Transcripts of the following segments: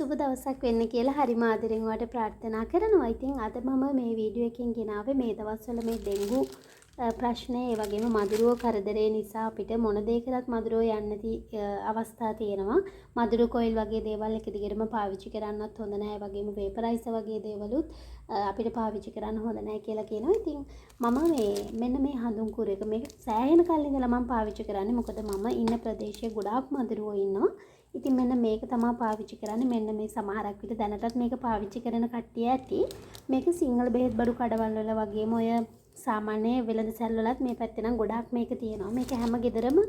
සුබ දවසක් වෙන්න කියලා හරිම ආදරෙන් ඔයාලට ප්‍රාර්ථනා කරනවා. ඉතින් අද මම මේ වීඩියෝ එකෙන් ගෙනාවේ මේ දවස්වල මේ ඩෙන්ගු ප්‍රශ්නේ ඒ වගේම මදුරුව කරදරේ නිසා අපිට මොන දේ කරත් මදුරුව යන්නේ නැති අවස්ථා තියෙනවා. මදුරු කොයිල් වගේ දේවල් එක දිගටම පාවිච්චි කරන්නත් හොඳ නැහැ. ඒ වගේම වේපරයිසර් වගේ දේවලුත් අපිට පාවිච්චි කරන්න හොඳ නැහැ කියලා කියනවා. ඉතින් මම මෙන්න මේ හඳුන් කුර එක මේක සෑහෙන කල් ඉඳලා මම පාවිච්චි කරන්නේ. මොකද මම ඉන්න ප්‍රදේශයේ ගොඩාක් මදුරුවෝ ඉන්නවා. ඉතින් මෙන්න මේක තමයි පාවිච්චි කරන්නේ. මෙන්න මේ සමහරක් විට දැනටත් මේක පාවිච්චි කරන කට්ටිය ඇති. මේක සිංහල බෙහෙත් බඩු කඩවල් වල වගේම ඔය සාමාන්‍ය වෙළඳ සැල් වලත් මේ පැත්තේ නම් ගොඩාක් මේක තියෙනවා. මේක හැම ගෙදරම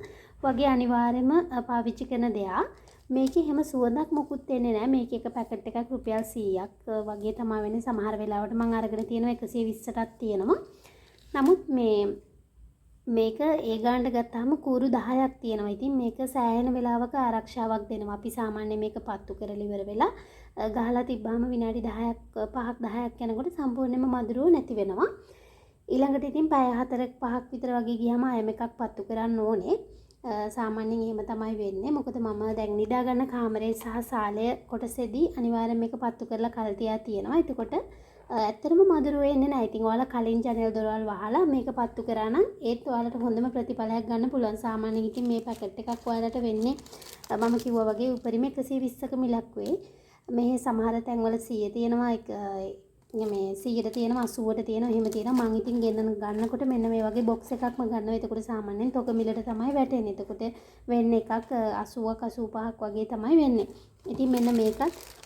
වගේ අනිවාර්යයෙන්ම පාවිච්චි කරන දෙයක්. මේකේ හැම සුවඳක් මොකුත් එන්නේ නැහැ. මේක එක පැකට් එකක් රුපියල් 100ක් වගේ තමයි වෙන්නේ. සමහර වෙලාවට මම අරගෙන තියෙනවා 120ටත් තියෙනවා. නමුත් මේක ඒ ගානට ගත්තාම කූරු 10ක් තියෙනවා. ඉතින් මේක සෑහෙන වෙලාවක ආරක්ෂාවක් දෙනවා. අපි සාමාන්‍යයෙන් මේක පත්තු කරලා ඉවර වෙලා ගහලා තිබ්බාම විනාඩි 10ක් 5ක් යනකොට සම්පූර්ණයෙන්ම මදුරුව නැති වෙනවා. ඊළඟට ඉතින් පැය 4ක් 5ක් විතර වගේ ගියාම අයම එකක් පත්තු කරන්න ඕනේ. සාමාන්‍යයෙන් එහෙම තමයි වෙන්නේ. මොකද මම දැන් නිදා ගන්න කාමරේ සහ සාලය කොටසෙදී අනිවාර්යයෙන් මේක පත්තු කරලා කල් තියා තියෙනවා. එතකොට ඇත්තටම මදුරුව එන්නේ නැහැ. ඉතින් ඔයාලා කලින් ජනෙල් දොරවල් වහලා මේක පත්තු කරා නම් ඒත් ඔයාලට හොඳම ප්‍රතිඵලයක් ගන්න පුළුවන්. සාමාන්‍යයෙන් ඉතින් මේ පැකට් එකක් ඔයාලට වෙන්නේ මම කිව්වා වගේ උපරිම 120ක මිලක් වෙයි. මේ සමහර තැන්වල 100 තියෙනවා මේ 100ට තියෙනවා 80ට තියෙනවා එහෙම තියෙනවා. මම ඉතින් ගන්නකොට මෙන්න මේ වගේ බොක්ස් එකක්ම ගන්නවා. එතකොට සාමාන්‍යයෙන් තොග මිලට තමයි වැටෙන්නේ. එතකොට වෙන්නේ එකක් 80ක් 85ක් වගේ තමයි වෙන්නේ. ඉතින් මෙන්න මේකත්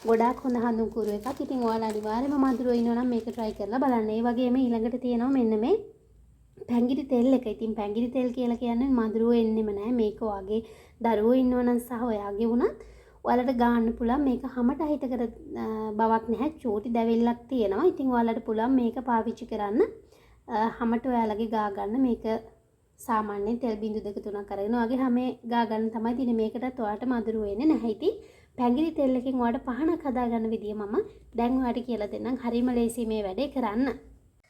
ගොඩාක් හොඳ හඳුන් කුරු එකක්. ඉතින් ඔයාලා අනිවාර්යයෙන්ම මදුරුව ඉන්නවා නම් මේක try කරලා බලන්න. ඒ වගේම ඊළඟට තියෙනවා මෙන්න මේ පැංගිරි තෙල් එක. ඉතින් පැංගිරි තෙල් කියලා කියන්නේ මදුරුව එන්නෙම නැහැ. මේක ඔයගේ දරුවෝ ඉන්නවනම් සහ ඔයාගේ වුණත් ඔයාලට ගන්න පුළුවන්. මේක හැමට අහිත කර බවක් නැහැ. චූටි දැවිල්ලක් තියෙනවා. ඉතින් ඔයාලට පුළුවන් මේක පාවිච්චි කරන්න. හැමට ඔයාලගේ ගා ගන්න මේක සාමාන්‍යයෙන් තෙල් බිඳු 2-3ක් අරගෙන ඔයාගේ හැමේ ගා ගන්න තමයි තියෙන්නේ. මේකටත් ඔයාලට මදුරුව එන්නේ නැහැ. ඉතින් පැංගිරි තෙල් එකෙන් ඔයාලට පහනක් හදාගන්න විදිය මම දැන් ඔයාලට කියලා දෙන්නම්. හරිම ලේසි මේ වැඩේ කරන්න.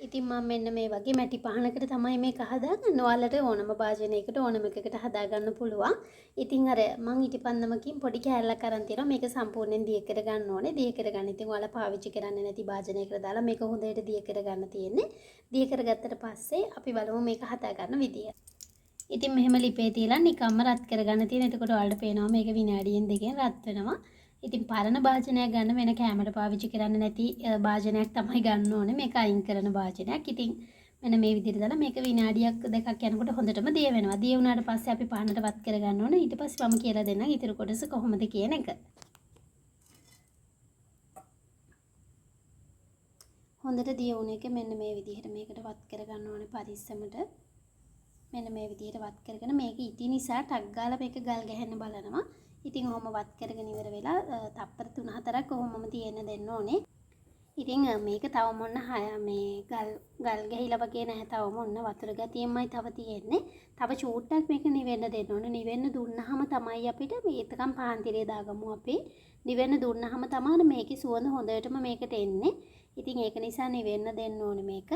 ඉතින් මම මෙන්න මේ වගේ මැටි පහනකට තමයි මේක හදාගන්න. ඔයාලට ඕනම භාජනයකට ඕනම එකකට හදාගන්න පුළුවන්. ඉතින් අර මං ඉටිපන්දමකින් පොඩි කෑල්ලක් අරන් තියෙනවා. මේක සම්පූර්ණයෙන් දිය කරගන්න ඕනේ. දිය කරගන්න. ඉතින් ඔයාලා පාවිච්චි කරන්නේ නැති භාජනයකට දාලා මේක හොඳට දිය කරගන්න තියෙන්නේ. දිය කරගත්තට පස්සේ අපි බලමු මේක හදාගන්න විදිය. ඉතින් මෙහෙම ලිපේ තියලා නිකම්ම රත් කරගන්න තියෙන. එතකොට ඔයාලට පේනවා මේක විනාඩියෙන් දෙකෙන් රත් වෙනවා. ඉතින් පරණ භාජනයක් ගන්න වෙන කැමරට පාවිච්චි කරන්න නැති භාජනයක් තමයි ගන්න ඕනේ. මේක අයින් කරන භාජනයක්. ඉතින් මෙන්න මේ විදිහට දාලා මේක විනාඩියක් දෙකක් යනකොට හොඳටම දිය වෙනවා. දිය වුණාට පස්සේ අපි පහනට වත් කර ගන්න ඕනේ. ඊට පස්සේ මම කියලා දෙන්නම් ඊටු කොටස කොහොමද කියන එක. හොඳට දිය වුණ එක මෙන්න මේ විදිහට මේකට වත් කර ගන්න ඕනේ පරිස්සමට. මෙන්න මේ විදිහට වත් කරගෙන මේක ඉටි නිසා ටක් ගාලා මේක ගල් ගහන්න බලනවා. ඉතින් ඔහොම වත් කරගෙන ඉවර වෙලා තප්පර 3-4ක් ඔහොමම තියෙන්න දෙන්න ඕනේ. ඉතින් මේක තවම ඔන්න මේ ගල් ගහිලා වගේ නැහැ. තවම ඔන්න වතුර ගතියෙන්මයි තව තියෙන්නේ. තව චූට්ටක් මේක නිවෙන්න දෙන්න ඕනේ. නිවෙන්න දුන්නාම තමයි අපිට මේකම් පාන්තිරේ දාගමු අපි. නිවෙන්න දුන්නාම තමයි මේකේ සුවඳ හොඳටම මේකට එන්නේ. ඉතින් ඒක නිසා නිවෙන්න දෙන්න ඕනේ මේක.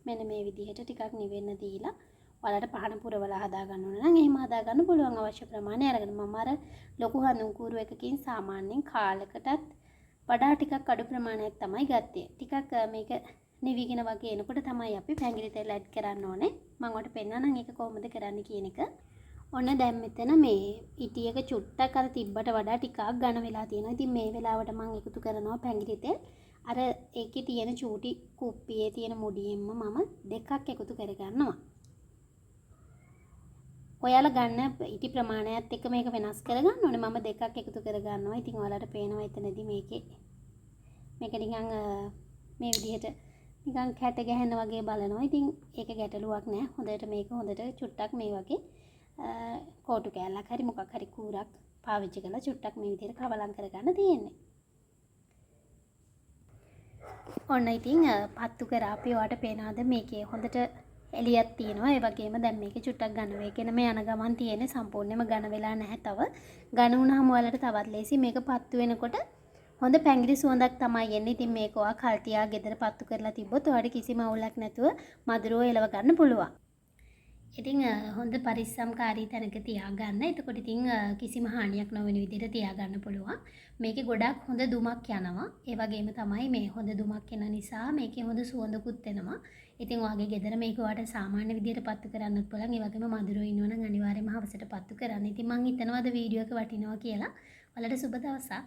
මෙන්න මේ විදිහට ටිකක් නිවෙන්න දීලා ඔයාලට පහන පුරවලා හදා ගන්න ඕන නම් එහෙම හදා ගන්න පුළුවන් අවශ්‍ය ප්‍රමාණය අරගෙන. මම අර ලොකු හඳුන් කූරු එකකින් සාමාන්‍යයෙන් කාලකටත් වඩා ටිකක් අඩු ප්‍රමාණයක් තමයි ගත්තේ. ටිකක් මේක නිවිගෙන වගේ එනකොට තමයි අපි පැංගිරි තෙල් ඇඩ් කරන්න ඕනේ. මම ඔයාලට පෙන්නන්නම් ඒක කොහොමද කරන්න කියන එක. ඔන්න දැන් මෙතන මේ ඉටි එක චුට්ටක් අර තිබ්බට වඩා ටිකක් ඝන වෙලා තියෙනවා. ඉතින් මේ වෙලාවට මම එකතු කරනවා පැංගිරි තෙල්. අර ඒකේ තියෙන චූටි කුප්පියේ තියෙන මුඩියෙන්ම මම දෙකක් එකතු කරගන්නවා. ඔයාලා ගන්න ඉටි ප්‍රමාණයත් එක්ක මේක වෙනස් කරගන්න ඕනේ. මම දෙකක් එකතු කරගන්නවා. ඉතින් ඔයාලට පේනවා එතනදී මේක නිකන් මේ විදිහට නිකන් කැට ගැහෙන වගේ බලනවා. ඉතින් ඒක ගැටලුවක් නෑ. හොඳට මේක හොඳට චුට්ටක් මේ වගේ කෝටු කෑල්ලක් හරි මොකක් හරි කූරක් පාවිච්චි කරලා චුට්ටක් මේ විදිහට කවලම් කරගන්න තියෙන්නේ. ඔන්න ඉතින් පත්තු කරා අපි ඔයාලට පේනවාද මේකේ හොඳට එළියක් තියෙනවා. ඒ වගේම දැන් මේකේ චුට්ටක් ඝන වේගෙන මේ යන ගමන් තියෙන්නේ සම්පූර්ණයෙන්ම ඝන වෙලා නැහැ තව. ඝන වුණාම ඔයාලට තවත් ලේසි. මේක පත්තු වෙනකොට හොඳ පැංගිරි සුවඳක් තමයි එන්නේ. ඉතින් මේක ඔයා කල් තියා ගෙදර පත්තු කරලා තිබ්බොත් ඔයාලට කිසිම අවුලක් නැතුව මදුරුව එලව ගන්න පුළුවන්. ඉතින් හොඳ පරිස්සම්කාරී තැනක තියාගන්න. එතකොට ඉතින් කිසිම හානියක් නොවන විදිහට තියාගන්න පුළුවන්. මේකේ ගොඩක් හොඳ දුමක් යනවා. ඒ වගේම තමයි මේ හොඳ දුමක් එන නිසා මේකේ හොඳ සුවඳකුත් එනවා. ඉතින් ඔයාගේ ගෙදර මේක ඔයාලට සාමාන්‍ය විදිහට පත්තු කරන්නත් පුළුවන්. ඒ වගේම මధుරෝ ඉන්නවනම් අනිවාර්යයෙන්ම හවසට පත්තු කරන්න. ඉතින් මං හිතනවා අද වීඩියෝ එක වටිනවා කියලා. ඔයාලට සුබ දවසක්.